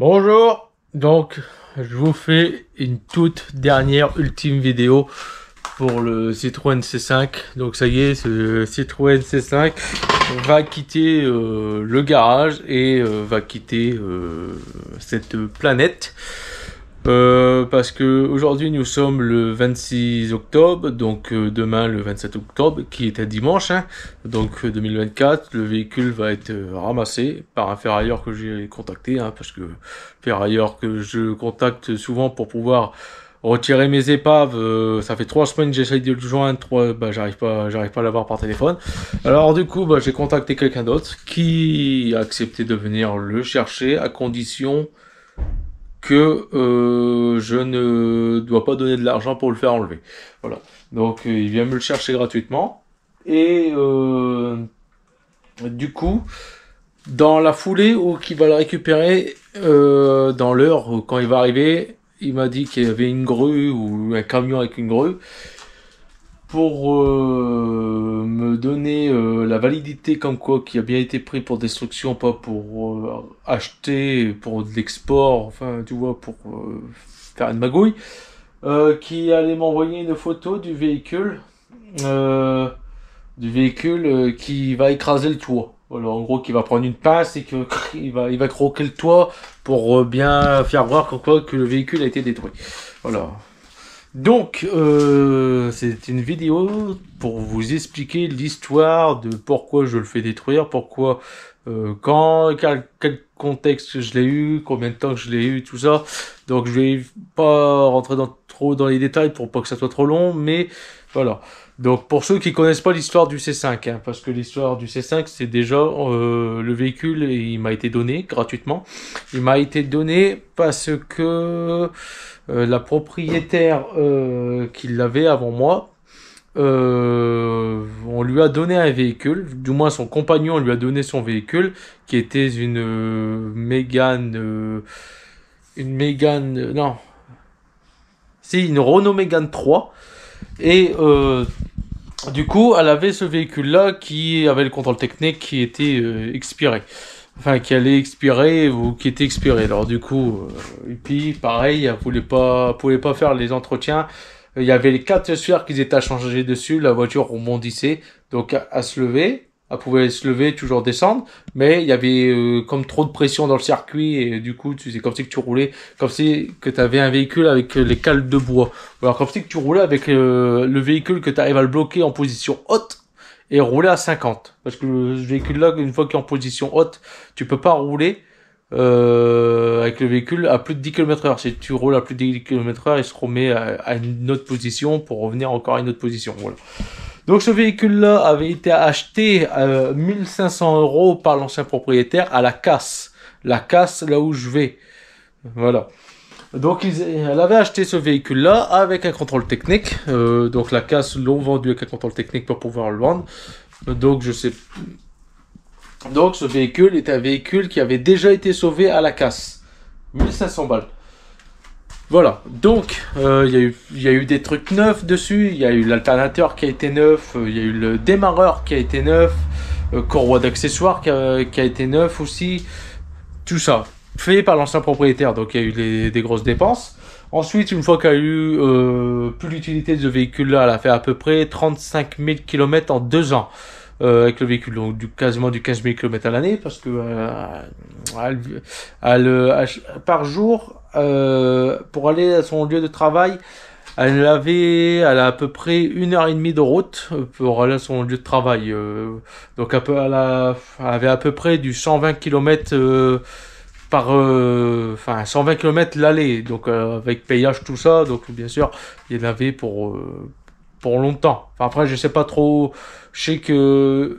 Bonjour, donc je vous fais une toute dernière ultime vidéo pour le Citroën C5. Donc ça y est, ce Citroën C5 va quitter le garage et va quitter cette planète. Parce que aujourd'hui nous sommes le 26 octobre, donc demain le 27 octobre, qui est un dimanche, hein, donc 2024, le véhicule va être ramassé par un ferrailleur que j'ai contacté, hein, parce que ferrailleur que je contacte souvent pour pouvoir retirer mes épaves, ça fait 3 semaines que j'essaye de le joindre, j'arrive pas à l'avoir par téléphone. Alors du coup, j'ai contacté quelqu'un d'autre qui a accepté de venir le chercher à condition que je ne dois pas donner de l'argent pour le faire enlever. Voilà. Donc il vient me le chercher gratuitement. Et du coup, dans la foulée où qu'il va le récupérer, dans l'heure quand il va arriver, il m'a dit qu'il y avait une grue ou un camion avec une grue pour me donner la validité comme quoi qui a bien été pris pour destruction, pas pour acheter pour de l'export, enfin tu vois, pour faire une magouille, qui allait m'envoyer une photo du véhicule qui va écraser le toit. Voilà, en gros, qui va prendre une pince et que il va croquer le toit pour bien faire voir que le véhicule a été détruit. Voilà. Donc, c'est une vidéo pour vous expliquer l'histoire de pourquoi je le fais détruire, pourquoi, quel contexte je l'ai eu, combien de temps que je l'ai eu, tout ça. Donc, je vais pas rentrer trop dans les détails pour pas que ça soit trop long, mais voilà. Donc, pour ceux qui connaissent pas l'histoire du C5, hein, parce que l'histoire du C5, c'est déjà le véhicule, il m'a été donné gratuitement. Il m'a été donné parce que la propriétaire qui l'avait avant moi, on lui a donné un véhicule, du moins son compagnon lui a donné son véhicule, qui était une Mégane, non, c'est une Renault Mégane 3, et du coup, elle avait ce véhicule-là qui avait le contrôle technique qui était expiré. Enfin, qui allait expirer ou qui était expiré. Alors du coup, et puis pareil, elle pouvait pas faire les entretiens. Il y avait les 4 sphères qui étaient à changer dessus. La voiture rebondissait, donc à se lever. Elle pouvait se lever, toujours descendre, mais il y avait comme trop de pression dans le circuit et du coup, c'est comme si que tu roulais, comme si que tu avais un véhicule avec les cales de bois. Alors comme si que tu roulais avec le véhicule que tu arrives à le bloquer en position haute et rouler à 50. Parce que le véhicule-là, une fois qu'il est en position haute, tu peux pas rouler avec le véhicule à plus de 10 km/h. Si tu roules à plus de 10 km/h, il se remet à une autre position pour revenir encore à une autre position. Voilà. Donc ce véhicule-là avait été acheté à 1500 € par l'ancien propriétaire à la casse. La casse, là où je vais. Voilà. Donc elle avait acheté ce véhicule-là avec un contrôle technique. Donc la casse l'ont vendu avec un contrôle technique pour pouvoir le vendre. Donc je sais. Donc ce véhicule est un véhicule qui avait déjà été sauvé à la casse. 1500 balles. Voilà, donc il y a eu des trucs neufs dessus, il y a eu l'alternateur qui a été neuf, il y a eu le démarreur qui a été neuf, courroie d'accessoires qui a été neuf aussi, tout ça, fait par l'ancien propriétaire, donc il y a eu des grosses dépenses. Ensuite, une fois qu'il y a eu plus l'utilité de ce véhicule-là, elle a fait à peu près 35 000 km en 2 ans. Avec le véhicule, donc quasiment du 15 000 km à l'année, parce que par jour, pour aller à son lieu de travail, elle a à peu près 1h30 de route pour aller à son lieu de travail. Donc elle avait à peu près du 120 km enfin 120 km l'aller, donc avec payage tout ça, donc bien sûr il y en avait pour longtemps. Enfin, après je sais pas trop, je sais que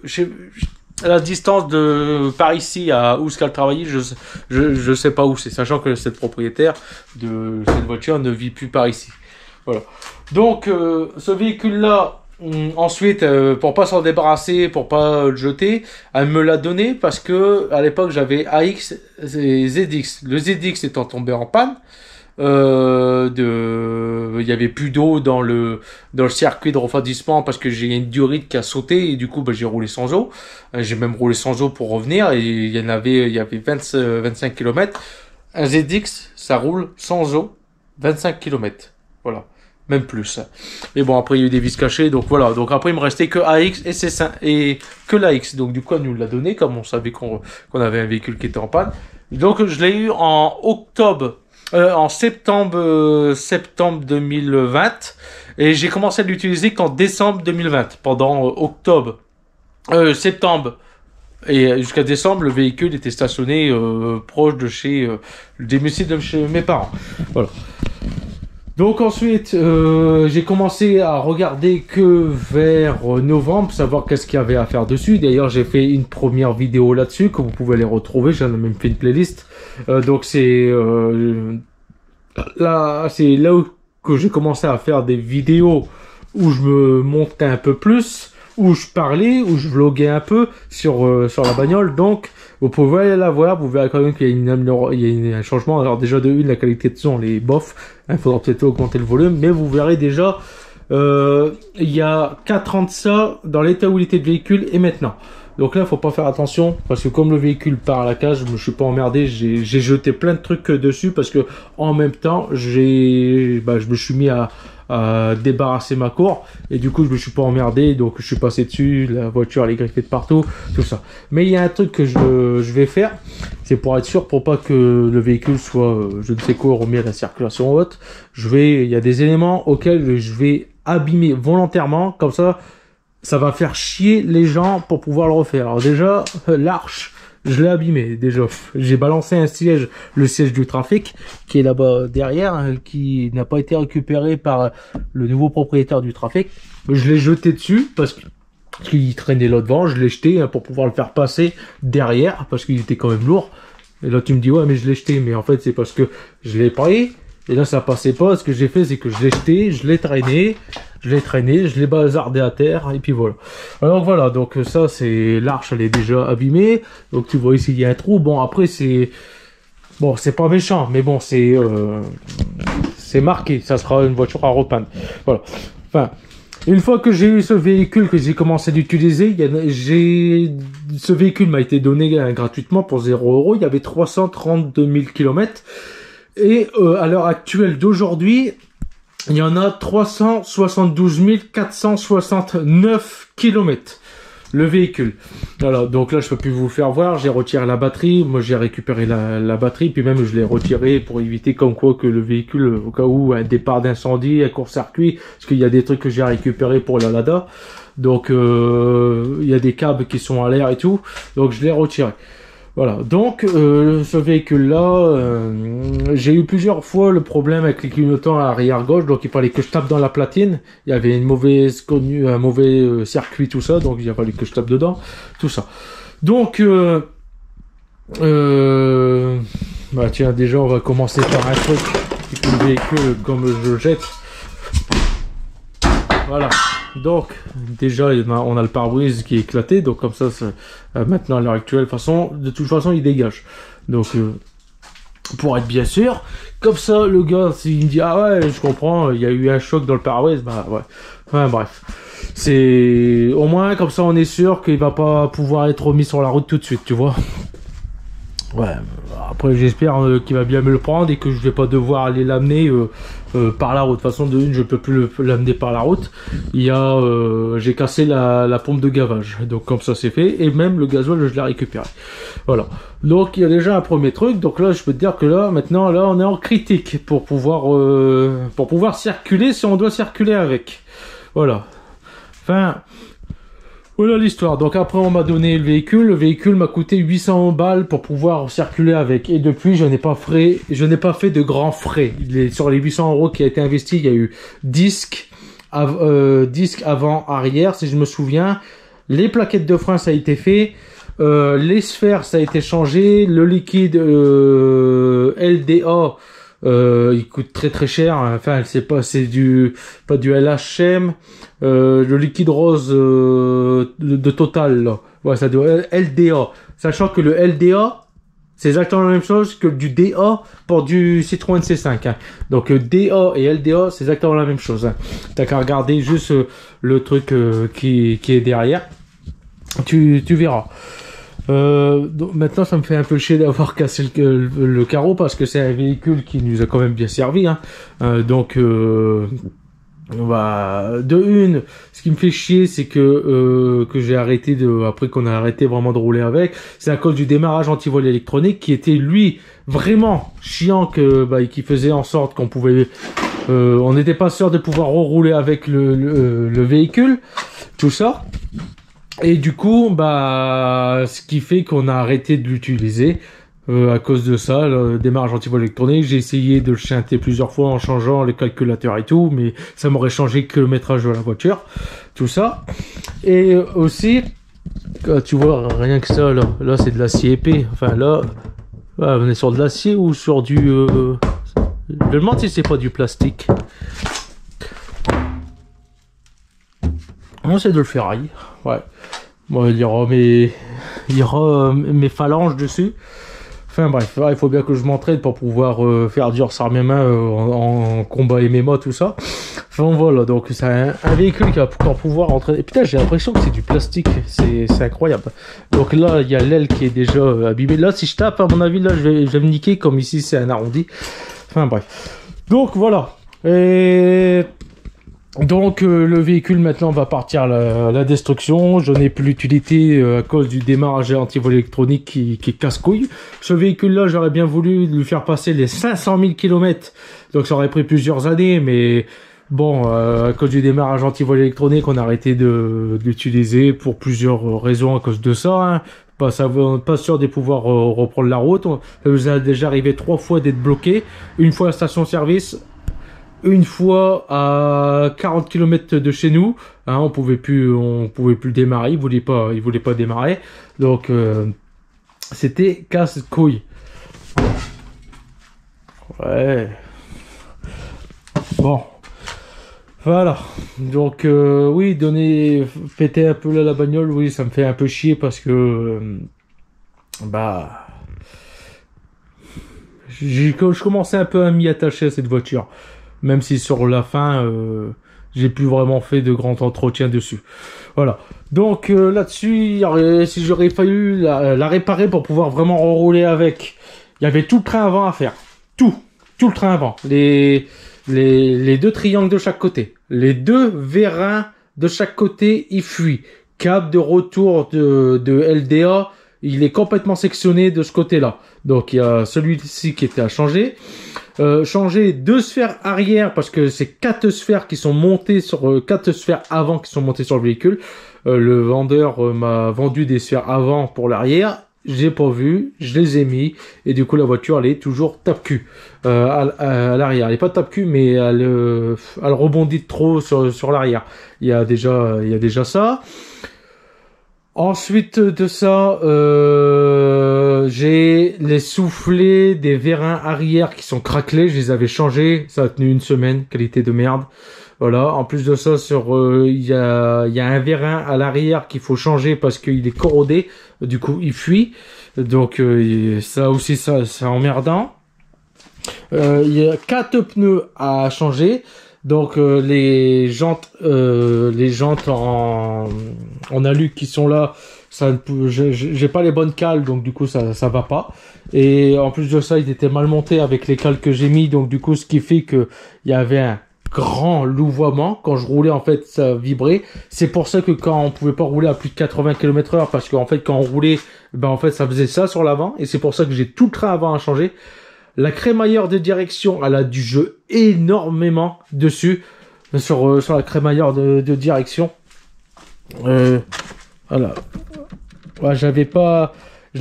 la distance de par ici à où qu'elle travaillait, je sais pas où c'est, sachant que cette propriétaire de cette voiture ne vit plus par ici. Voilà. Donc ce véhicule là, ensuite, pour pas s'en débarrasser, pour pas le jeter, elle me l'a donné parce que à l'époque j'avais AX et ZX. Le ZX étant tombé en panne, il y avait plus d'eau dans le circuit de refroidissement parce que j'ai une durite qui a sauté et du coup j'ai roulé sans eau. J'ai même roulé sans eau pour revenir et il y avait 25 km. un ZX, ça roule sans eau 25 km. Voilà. Même plus. Mais bon, après, il y a eu des vis cachées. Donc voilà. Donc après, il me restait que AX et C5 et que l'AX. Donc du coup, on nous l'a donné comme on savait qu'on avait un véhicule qui était en panne. Donc je l'ai eu en octobre. En septembre 2020. Et j'ai commencé à l'utiliser qu'en décembre 2020. Pendant septembre. Et jusqu'à décembre, le véhicule était stationné proche de chez le domicile de chez mes parents. Voilà. Donc ensuite, j'ai commencé à regarder que vers novembre, savoir qu'est-ce qu'il y avait à faire dessus. D'ailleurs, j'ai fait une première vidéo là-dessus, que vous pouvez les retrouver. J'en ai même fait une playlist. Donc c'est là où que j'ai commencé à faire des vidéos où je me montais un peu plus, où je parlais, où je vloguais un peu sur la bagnole. Donc vous pouvez aller la voir, vous verrez quand même qu'il y a un changement. Alors déjà de une, la qualité de son, les bof, il faudra peut-être augmenter le volume, mais vous verrez déjà il y a 4 ans de ça, dans l'état où il était de véhicule et maintenant. Donc là, faut pas faire attention parce que comme le véhicule part à la cage, je me suis pas emmerdé, j'ai jeté plein de trucs dessus parce que en même temps, je me suis mis à débarrasser ma cour et du coup je me suis pas emmerdé, donc je suis passé dessus, la voiture elle est griffée de partout, tout ça. Mais il y a un truc que je vais faire, c'est pour être sûr, pour pas que le véhicule soit je ne sais quoi remis à la circulation haute, il y a des éléments auxquels je vais abîmer volontairement, comme ça va faire chier les gens pour pouvoir le refaire. Alors déjà, l'arche, je l'ai abîmé. Déjà, j'ai balancé le siège du trafic, qui est là-bas derrière, qui n'a pas été récupéré par le nouveau propriétaire du trafic. Je l'ai jeté dessus parce qu'il traînait là devant. Je l'ai jeté pour pouvoir le faire passer derrière parce qu'il était quand même lourd. Et là, tu me dis, ouais, mais je l'ai jeté. Mais en fait, c'est parce que je l'ai pris. Et là, ça passait pas. Ce que j'ai fait, c'est que je l'ai jeté, je l'ai traîné, je l'ai bazardé à terre, et puis voilà. Alors voilà, donc ça, c'est l'arche, elle est déjà abîmée. Donc tu vois ici, il y a un trou. Bon, après, c'est pas méchant, mais bon, c'est marqué. Ça sera une voiture à repeindre. Voilà. Enfin, une fois que j'ai eu ce véhicule, que j'ai commencé à l'utiliser, ce véhicule m'a été donné gratuitement pour 0 €. Il y avait 332 000 km. Et à l'heure actuelle d'aujourd'hui, il y en a 372 469 km le véhicule. Voilà, donc là je peux plus vous faire voir, j'ai retiré la batterie, moi j'ai récupéré la batterie, puis même je l'ai retiré pour éviter comme quoi que le véhicule, au cas où un départ d'incendie, un court-circuit, parce qu'il y a des trucs que j'ai récupéré pour la Lada, donc il y a des câbles qui sont à l'air et tout, donc je l'ai retiré. Voilà, donc ce véhicule-là, j'ai eu plusieurs fois le problème avec les clignotants à l'arrière gauche, donc il fallait que je tape dans la platine. Il y avait un mauvais circuit, tout ça, donc il a fallu que je tape dedans, tout ça. Donc, tiens, déjà on va commencer par un truc, le véhicule comme je le jette. Voilà. Donc, déjà, on a le pare-brise qui est éclaté, donc comme ça, maintenant, à l'heure actuelle, de toute façon, il dégage. Donc, pour être bien sûr, comme ça, le gars, s'il me dit, ah ouais, je comprends, il y a eu un choc dans le pare-brise, bah ouais. Enfin, bref. C'est, au moins, comme ça, on est sûr qu'il va pas pouvoir être remis sur la route tout de suite, tu vois. Ouais, après j'espère qu'il va bien me le prendre et que je vais pas devoir aller l'amener par la route. De toute façon, de une, je peux plus l'amener par la route. J'ai cassé la pompe de gavage, donc comme ça c'est fait. Et même le gasoil, je l'ai récupéré. Voilà. Donc il y a déjà un premier truc. Donc là, je peux te dire que maintenant, on est en critique pour pouvoir circuler si on doit circuler avec. Voilà. Enfin. Voilà l'histoire. Donc après on m'a donné le véhicule. Le véhicule m'a coûté 800 balles pour pouvoir circuler avec. Et depuis je n'ai pas fait de grands frais. Sur les 800 € qui a été investi, il y a eu disque avant, arrière, si je me souviens. Les plaquettes de frein ça a été fait. Les sphères ça a été changé. Le liquide LDA. Il coûte très très cher, enfin c'est pas du LHM, le liquide rose de Total là. Ouais, ça doit LDA, sachant que le LDA c'est exactement la même chose que du DA pour du Citroën C5 hein. Donc DA et LDA c'est exactement la même chose hein. T'as qu'à regarder juste le truc qui est derrière, tu verras. Donc maintenant, ça me fait un peu chier d'avoir cassé le carreau parce que c'est un véhicule qui nous a quand même bien servi. Hein. Bah, de une, ce qui me fait chier, c'est que j'ai arrêté après qu'on a arrêté vraiment de rouler avec, c'est à cause du démarrage anti-vol électronique qui était lui vraiment chiant qui faisait en sorte qu'on pouvait, on n'était pas sûr de pouvoir rouler avec le véhicule, tout ça. Et du coup, ce qui fait qu'on a arrêté de l'utiliser. À cause de ça, le démarrage anti-vol électronique, j'ai essayé de le chanter plusieurs fois en changeant les calculateurs et tout, mais ça m'aurait changé que le métrage de la voiture, tout ça. Et aussi, tu vois, rien que ça, là c'est de l'acier épais. Enfin là, on est sur de l'acier ou sur du... Je me demande si c'est pas du plastique. Non, c'est de le ferraille, ouais. Bon, il y aura mes phalanges dessus. Enfin bref, il faut bien que je m'entraîne pour pouvoir faire durcir mes mains en combat MMA, tout ça. Enfin voilà, donc c'est un véhicule qui va pouvoir entraîner. Putain, j'ai l'impression que c'est du plastique, c'est incroyable. Donc là, il y a l'aile qui est déjà abîmée. Là, si je tape, à mon avis, là, je vais me niquer, comme ici, c'est un arrondi. Enfin bref. Donc voilà. Et... Donc le véhicule maintenant va partir à la destruction. Je n'ai plus l'utilité à cause du démarrage anti-vol électronique qui casse-couille. Ce véhicule là, j'aurais bien voulu lui faire passer les 500 000 km. Donc ça aurait pris plusieurs années, mais bon, à cause du démarrage anti-vol électronique, on a arrêté de l'utiliser pour plusieurs raisons à cause de ça. Hein. Pas sûr de pouvoir reprendre la route. Ça nous a déjà arrivé 3 fois d'être bloqué. Une fois à la station-service. Une fois à 40 km de chez nous, hein, on pouvait plus démarrer, il voulait pas démarrer, donc c'était casse-couille. Ouais. Bon, voilà. Donc oui, péter un peu là la bagnole, oui, ça me fait un peu chier parce que je commençais un peu à m'y attacher à cette voiture. Même si sur la fin, j'ai plus vraiment fait de grands entretiens dessus. Voilà. Donc là-dessus, si j'aurais fallu la réparer pour pouvoir vraiment rouler avec, il y avait tout le train avant à faire. Tout le train avant. Les 2 triangles de chaque côté. Les 2 vérins de chaque côté, ils fuient. Câble de retour de LDA, il est complètement sectionné de ce côté-là. Donc il y a celui-ci qui était à changer. Changer 2 sphères arrière parce que c'est 4 sphères qui sont montées sur 4 sphères avant qui sont montées sur le véhicule. Le vendeur m'a vendu des sphères avant pour l'arrière. J'ai pas vu, je les ai mis et du coup la voiture elle est toujours tape-cul à l'arrière. Elle est pas tape-cul mais elle rebondit de trop sur l'arrière. Il y a déjà ça. Ensuite de ça, j'ai les soufflets des vérins arrière qui sont craquelés. Je les avais changés. Ça a tenu une semaine. Qualité de merde. Voilà. En plus de ça, il y a un vérin à l'arrière qu'il faut changer parce qu'il est corrodé. Du coup, il fuit. Donc ça aussi, c'est emmerdant. Il y a 4 pneus à changer. Donc les jantes en alu qui sont là, j'ai pas les bonnes cales, donc du coup ça va pas. Et en plus de ça, ils étaient mal montés avec les cales que j'ai mis, donc du coup ce qui fait que il y avait un grand louvoiement quand je roulais, en fait ça vibrait. C'est pour ça que quand on pouvait pas rouler à plus de 80 km/h, parce qu'en fait quand on roulait, en fait ça faisait ça sur l'avant, et c'est pour ça que j'ai tout le train avant à changer. La crémaillère de direction, elle a du jeu énormément dessus, sur la crémaillère de direction. Voilà. Ouais, je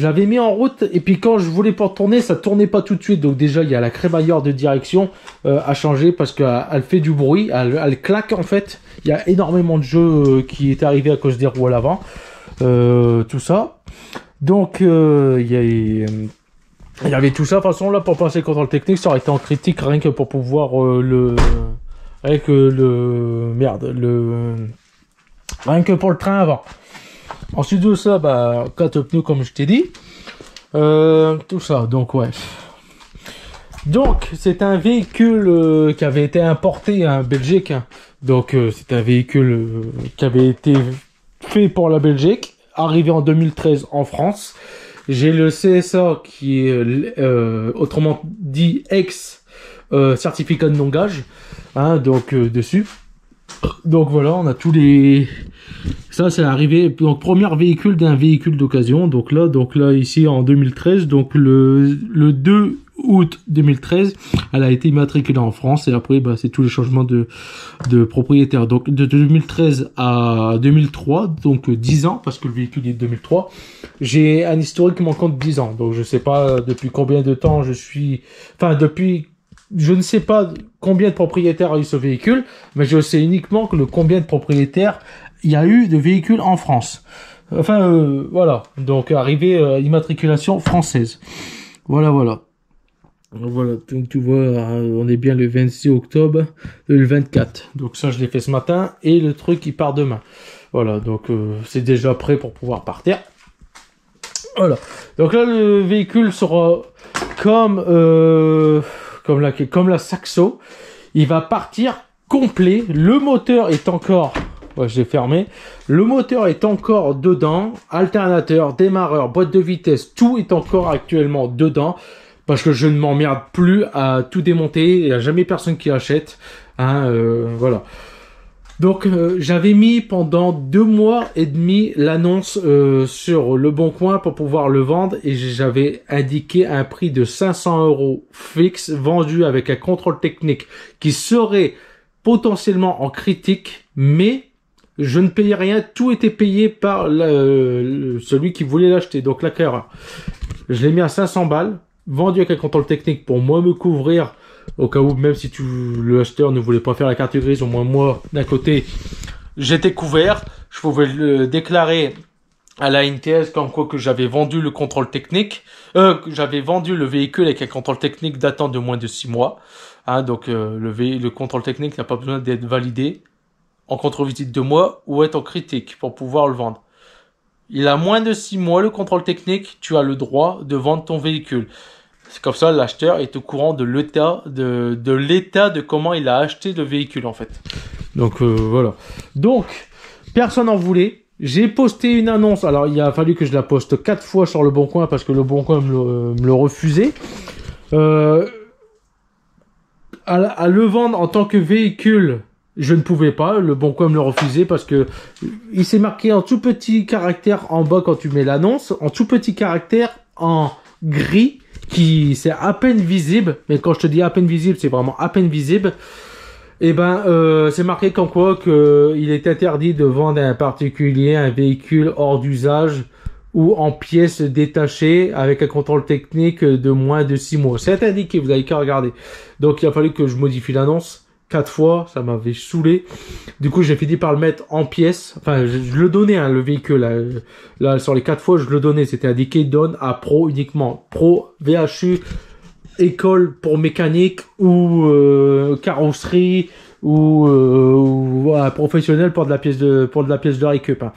l'avais mis en route, et puis quand je voulais pas tourner, ça tournait pas tout de suite. Donc déjà, il y a la crémaillère de direction à changer, parce qu'elle fait du bruit, elle claque en fait. Il y a énormément de jeu qui est arrivé à cause des roues à l'avant. Tout ça. Donc, il y avait tout ça. De toute façon, là, pour passer le contrôle technique, ça aurait été en critique rien que pour pouvoir rien que pour le train avant. Ensuite de ça, 4 pneus comme je t'ai dit. Tout ça, donc ouais. Donc, c'est un véhicule qui avait été importé en Belgique. Donc, c'est un véhicule qui avait été fait pour la Belgique. arrivé en 2013 en France. J'ai le CSA qui est autrement dit ex certificat de non-gage, hein, donc dessus. Donc voilà, on a tous les... Ça, c'est l'arrivée, donc premier véhicule d'un véhicule d'occasion. Donc là, ici en 2013, donc le 2 août 2013, elle a été immatriculée en France et après, bah, c'est tous les changements de propriétaire. Donc de 2013 à 2003, donc 10 ans, parce que le véhicule est de 2003, j'ai un historique manquant de 10 ans. Donc je sais pas depuis combien de temps je suis... Enfin, je ne sais pas combien de propriétaires a eu ce véhicule, mais je sais uniquement que combien de propriétaires il y a eu de véhicules en France. Enfin, voilà. Donc, immatriculation française. Voilà. Voilà, donc tu vois, on est bien le 26 octobre, le 24. Donc ça, je l'ai fait ce matin, et le truc, il part demain. Voilà, donc c'est déjà prêt pour pouvoir partir. Voilà. Donc là, le véhicule sera comme la Saxo, il va partir complet. Le moteur est encore... Ouais, je l'ai fermé. Le moteur est encore dedans. Alternateur, démarreur, boîte de vitesse, tout est encore actuellement dedans. Parce que je ne m'emmerde plus à tout démonter. Il n'y a jamais personne qui achète. Hein, voilà. Donc, j'avais mis pendant 2 mois et demi l'annonce sur Le Bon Coin pour pouvoir le vendre et j'avais indiqué un prix de 500 € fixe vendu avec un contrôle technique qui serait potentiellement en critique, mais je ne payais rien, tout était payé par celui qui voulait l'acheter, donc l'acquéreur. Je l'ai mis à 500 balles, vendu avec un contrôle technique pour moi me couvrir. Au cas où, même si l'acheteur ne voulait pas faire la carte grise, au moins moi, d'un côté, j'étais couvert. Je pouvais le déclarer à la NTS comme quoi que j'avais vendu le contrôle technique. Que j'avais vendu le véhicule avec un contrôle technique datant de moins de 6 mois. Hein, donc le contrôle technique n'a pas besoin d'être validé en contre-visite de moi ou être en critique pour pouvoir le vendre. Il a moins de 6 mois le contrôle technique, tu as le droit de vendre ton véhicule. C'est comme ça, l'acheteur est au courant de l'état de comment il a acheté le véhicule, en fait. Donc, voilà. Donc, personne n'en voulait. J'ai posté une annonce. Alors, il a fallu que je la poste 4 fois sur Le Bon Coin parce que Le Bon Coin me le refusait. À le vendre en tant que véhicule, je ne pouvais pas. Le Bon Coin me le refusait parce que il s'est marqué en tout petit caractère en bas quand tu mets l'annonce, en tout petit caractère en gris, qui c'est à peine visible, mais quand je te dis à peine visible, c'est vraiment à peine visible. Et c'est marqué comme quoi que il est interdit de vendre à un particulier un véhicule hors d'usage ou en pièces détachées avec un contrôle technique de moins de 6 mois. C'est indiqué, vous avez qu'à regarder. Donc il a fallu que je modifie l'annonce 4 fois, ça m'avait saoulé. Du coup, j'ai fini par le mettre en pièces. Enfin, je le donnais, hein, le véhicule. Là, sur les 4 fois, je le donnais. C'était indiqué donne à pro uniquement. Pro, VHU, école pour mécanique ou carrosserie ou professionnel pour de la pièce de récup. Hein.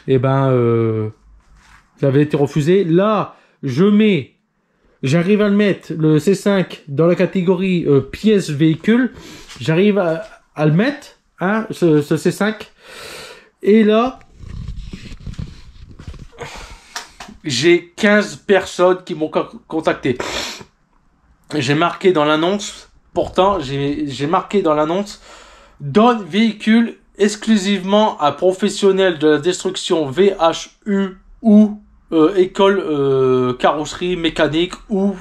Et ça avait été refusé. Là, j'arrive à le mettre, le C5, dans la catégorie pièces véhicule. J'arrive à le mettre, hein, ce C5. Et là, j'ai 15 personnes qui m'ont contacté. J'ai marqué dans l'annonce, pourtant, j'ai marqué dans l'annonce, donne véhicule exclusivement à professionnels de la destruction VHU ou école carrosserie mécanique ou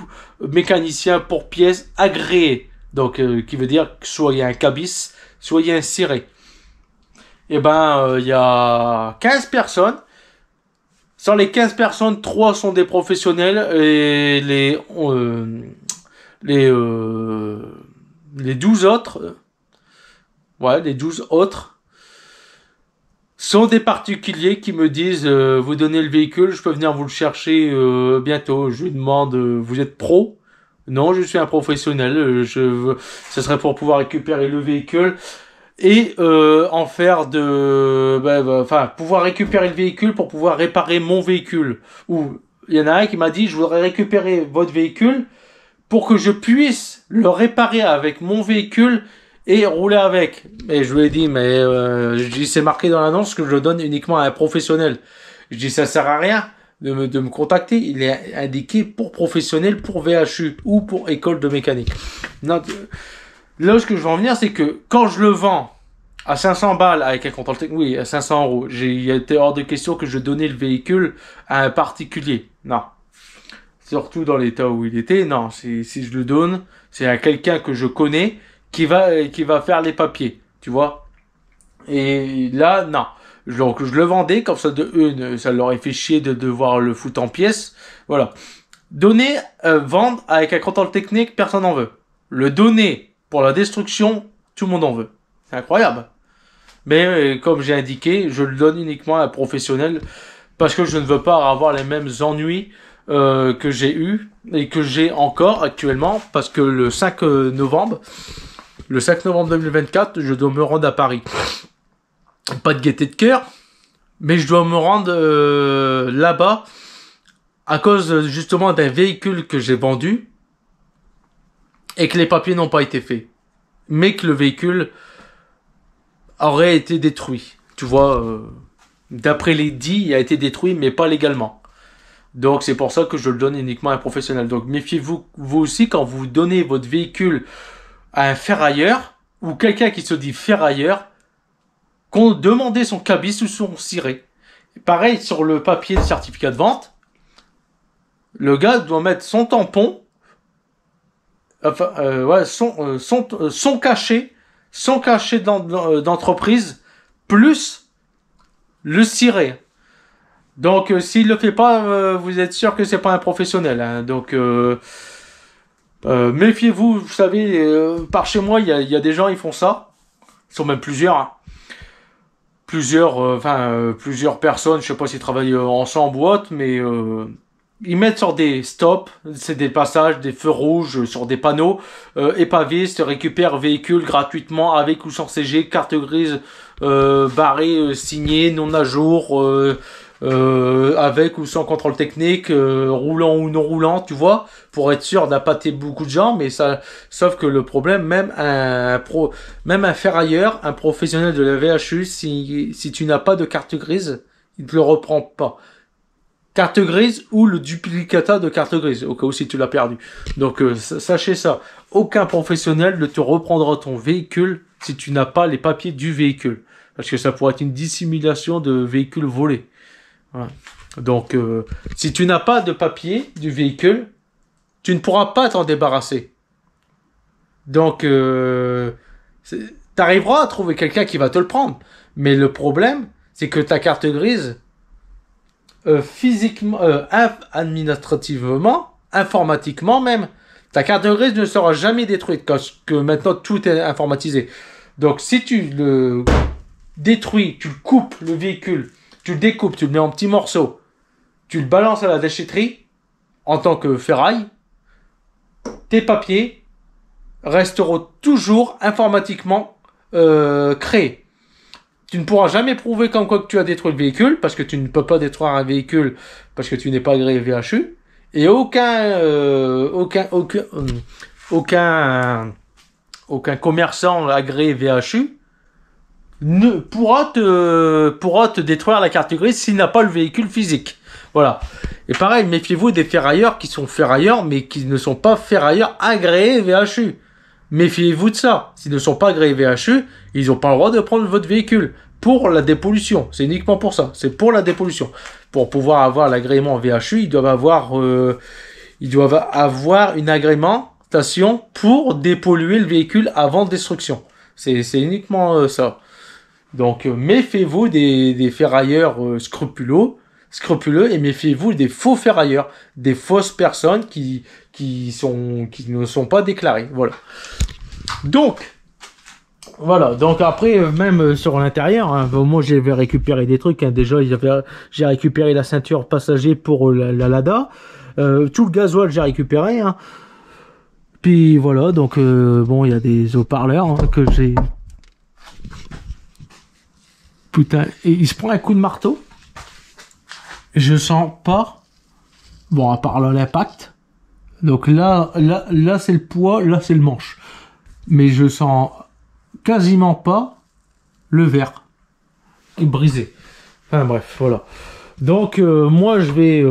mécanicien pour pièces agréé. Donc, qui veut dire que soit il y a un cabis, soit il y a un ciré. Et il y a 15 personnes. Sur les 15 personnes, 3 sont des professionnels et les 12 autres, les 12 autres sont des particuliers qui me disent vous donnez le véhicule, je peux venir vous le chercher bientôt. Je lui demande vous êtes pro? Non, je suis un professionnel. Ce serait pour pouvoir récupérer le véhicule et pouvoir récupérer le véhicule pour pouvoir réparer mon véhicule. Ou il y en a un qui m'a dit je voudrais récupérer votre véhicule pour que je puisse le réparer avec mon véhicule et rouler avec. Et je lui ai dit, c'est marqué dans l'annonce que je le donne uniquement à un professionnel. Je dis, ça sert à rien de me contacter. Il est indiqué pour professionnel, pour VHU ou pour école de mécanique. Non, là, ce que je veux en venir, c'est que quand je le vends à 500 balles avec un contrôle technique, oui, à 500 euros, il était hors de question que je donnais le véhicule à un particulier. Non. Surtout dans l'état où il était, non. Si je le donne, c'est à quelqu'un que je connais qui va faire les papiers, tu vois. Et là, non. Donc, je le vendais, comme ça, de une, ça leur fait chier de devoir le foutre en pièces. Voilà. Donner, vendre avec un contrôle technique, personne n'en veut. Le donner pour la destruction, tout le monde en veut. C'est incroyable. Mais, comme j'ai indiqué, je le donne uniquement à un professionnel parce que je ne veux pas avoir les mêmes ennuis que j'ai eu et que j'ai encore actuellement parce que le 5 novembre 2024, je dois me rendre à Paris. Pas de gaieté de cœur, mais je dois me rendre là-bas à cause justement d'un véhicule que j'ai vendu et que les papiers n'ont pas été faits, mais que le véhicule aurait été détruit. Tu vois, d'après les dits, il a été détruit, mais pas légalement. Donc c'est pour ça que je le donne uniquement à un professionnel. Donc méfiez-vous, vous aussi, quand vous donnez votre véhicule à un ferrailleur ou quelqu'un qui se dit ferrailleur, qu'on demande son cabis ou son ciré. Pareil sur le papier de certificat de vente, le gars doit mettre son tampon, enfin son cachet d'entreprise plus le ciré. Donc s'il le fait pas, vous êtes sûr que c'est pas un professionnel. Hein. Donc méfiez-vous, vous savez, par chez moi il y a des gens ils font ça, ils sont même plusieurs. Hein. Plusieurs personnes, je sais pas s'ils travaillent ensemble ou autre, mais ils mettent sur des stops, c'est des passages, des feux rouges sur des panneaux épavistes, récupèrent véhicule gratuitement avec ou sans CG, carte grise barrée, signée, non à jour, avec ou sans contrôle technique, roulant ou non roulant, tu vois, pour être sûr d'appâter beaucoup de gens, mais ça, sauf que le problème, même un ferrailleur, un professionnel de la VHU, si tu n'as pas de carte grise, il ne te le reprend pas. Carte grise ou le duplicata de carte grise, au cas où si tu l'as perdu. Donc, sachez ça. Aucun professionnel ne te reprendra ton véhicule si tu n'as pas les papiers du véhicule. Parce que ça pourrait être une dissimulation de véhicule volé. Voilà. Donc, si tu n'as pas de papier du véhicule, tu ne pourras pas t'en débarrasser. Donc, t'arriveras à trouver quelqu'un qui va te le prendre. Mais le problème, c'est que ta carte grise, physiquement, administrativement, informatiquement même, ta carte grise ne sera jamais détruite parce que maintenant tout est informatisé. Donc, si tu le détruis, tu coupes le véhicule, tu le découpes, tu le mets en petits morceaux, tu le balances à la déchetterie en tant que ferraille, tes papiers resteront toujours informatiquement créés. Tu ne pourras jamais prouver comme quoi que tu as détruit le véhicule, parce que tu ne peux pas détruire un véhicule parce que tu n'es pas agréé VHU, et aucun commerçant agréé VHU ne pourra te détruire la carte grise s'il n'a pas le véhicule physique. Voilà. Et pareil, méfiez-vous des ferrailleurs qui sont ferrailleurs, mais qui ne sont pas ferrailleurs agréés VHU. Méfiez-vous de ça. S'ils ne sont pas agréés VHU, ils n'ont pas le droit de prendre votre véhicule pour la dépollution. C'est uniquement pour ça. C'est pour la dépollution. Pour pouvoir avoir l'agrément VHU, ils doivent avoir une agrémentation pour dépolluer le véhicule avant destruction. C'est uniquement ça. Donc méfiez-vous des ferrailleurs scrupuleux et méfiez-vous des faux ferrailleurs, des fausses personnes qui ne sont pas déclarées. Voilà. Donc après même sur l'intérieur, hein, moi j'avais récupéré des trucs. Hein, déjà j'ai récupéré la ceinture passager pour la Lada, tout le gasoil j'ai récupéré. Hein. Puis voilà, donc bon il y a des haut-parleurs hein, que j'ai. Putain, et il se prend un coup de marteau. Je sens pas. Bon, à part l'impact. Donc là, c'est le poids, là, c'est le manche. Mais je sens quasiment pas le verre qui est brisé. Enfin bref, voilà. Donc moi je vais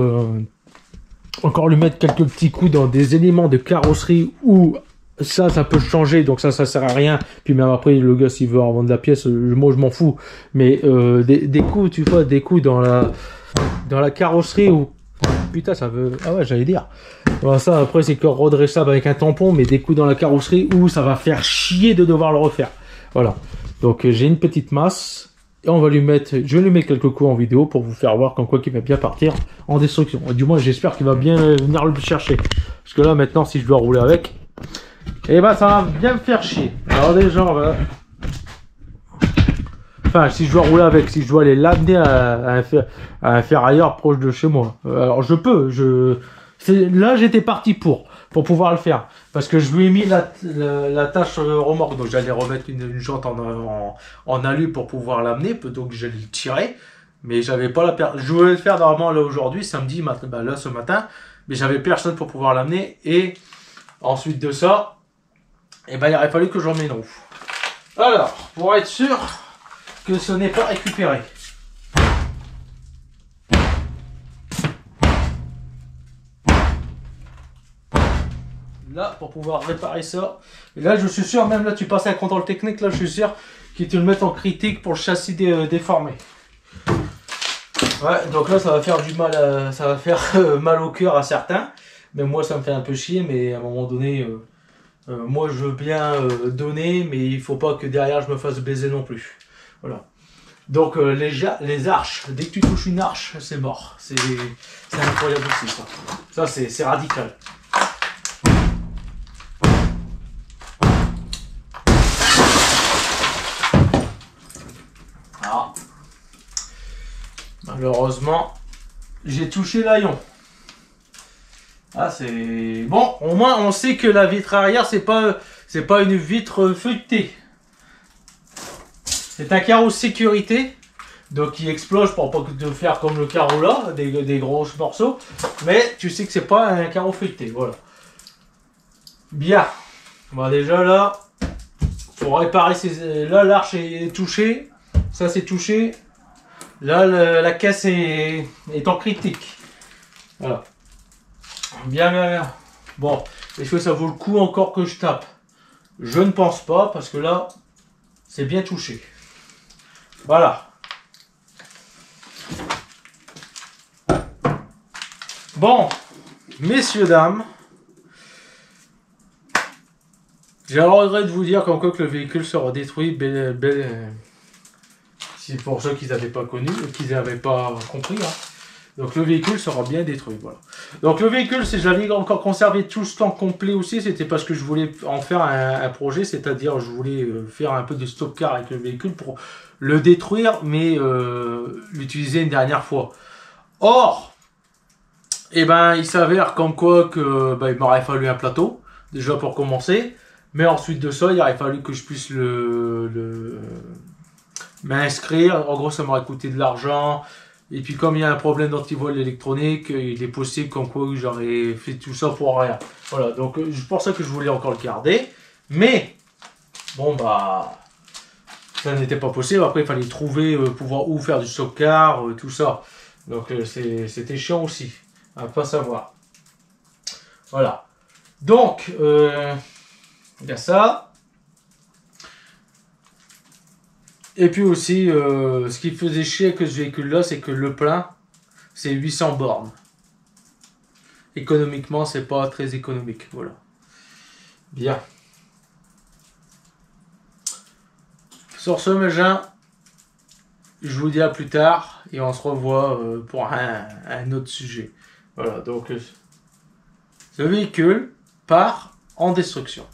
encore lui mettre quelques petits coups dans des éléments de carrosserie où ça peut changer, donc ça sert à rien. Puis même après, le gars, s'il veut en vendre la pièce, moi je m'en fous. Mais des coups, tu vois, des coups dans la carrosserie où... Putain, ça veut... Ah ouais, j'allais dire. Voilà, ça, après, c'est que redressable avec un tampon, mais des coups dans la carrosserie où ça va faire chier de devoir le refaire. Voilà. Donc j'ai une petite masse. Et on va lui mettre... Je vais lui mettre quelques coups en vidéo pour vous faire voir comme quoi qu'il va bien partir en destruction. Du moins, j'espère qu'il va bien venir le chercher. Parce que là, maintenant, si je dois rouler avec... Et ben ça va bien me faire chier. Alors déjà on va... Enfin si je dois rouler avec, si je dois aller l'amener à un ferrailleur proche de chez moi. Alors je peux, là j'étais parti pour pouvoir le faire. Parce que je lui ai mis la tâche remorque. Donc j'allais remettre une jante en alu pour pouvoir l'amener. Donc j'allais le tirer. Mais j'avais pas la personne. Je voulais le faire normalement là aujourd'hui, samedi, là ce matin. Mais j'avais personne pour pouvoir l'amener. Et ensuite de ça... Et ben il aurait fallu que j'en mets une roue. Alors, pour être sûr que ce n'est pas récupéré. Là, pour pouvoir réparer ça. Et là, je suis sûr, même là, tu passes un contrôle technique, là, je suis sûr qu'ils te le mettent en critique pour le châssis déformé. Ouais, donc là, ça va faire du mal, ça va faire mal au cœur à certains. Mais moi, ça me fait un peu chier, mais à un moment donné... moi je veux bien donner, mais il faut pas que derrière je me fasse baiser non plus. Voilà. Donc les arches, dès que tu touches une arche, c'est mort. C'est incroyable aussi ça. Ça c'est radical. Ah. Malheureusement, j'ai touché l'haillon. Ah c'est bon, au moins on sait que la vitre arrière c'est pas une vitre feuilletée. C'est un carreau sécurité, donc qui explose pour pas te faire comme le carreau là, des gros morceaux. Mais tu sais que c'est pas un carreau feuilleté, voilà. Bien. Bon déjà là, pour réparer là l'arche est touchée, ça c'est touché. Là la caisse est en critique. Voilà. Bien. Bon, est-ce que ça vaut le coup encore que je tape? Je ne pense pas, parce que là, c'est bien touché. Voilà. Bon, messieurs, dames, j'ai le regret de vous dire qu'en quoi que le véhicule sera détruit. C'est pour ceux qui n'avaient pas connu, qui n'avaient pas compris. Hein. Donc le véhicule sera bien détruit, voilà. Donc le véhicule, si j'avais encore conservé tout ce temps complet aussi, c'était parce que je voulais en faire un projet, c'est-à-dire je voulais faire un peu de stock car avec le véhicule pour le détruire, mais l'utiliser une dernière fois. Or, eh ben, il s'avère comme quoi que il m'aurait fallu un plateau, déjà pour commencer, mais ensuite de ça, il aurait fallu que je puisse m'inscrire. En gros, ça m'aurait coûté de l'argent. Et puis comme il y a un problème d'antivol électronique, il est possible qu'en quoi j'aurais fait tout ça pour rien. Voilà, donc c'est pour ça que je voulais encore le garder. Mais, bon ça n'était pas possible. Après il fallait trouver, pouvoir où faire du stock car, tout ça. Donc c'était chiant aussi, à pas savoir. Voilà. Donc, il y a ça. Et puis aussi, ce qui faisait chier avec ce véhicule-là, c'est que le plein, c'est 800 bornes. Économiquement, c'est pas très économique. Voilà. Bien. Sur ce, mes gens, je vous dis à plus tard et on se revoit pour un autre sujet. Voilà, donc ce véhicule part en destruction.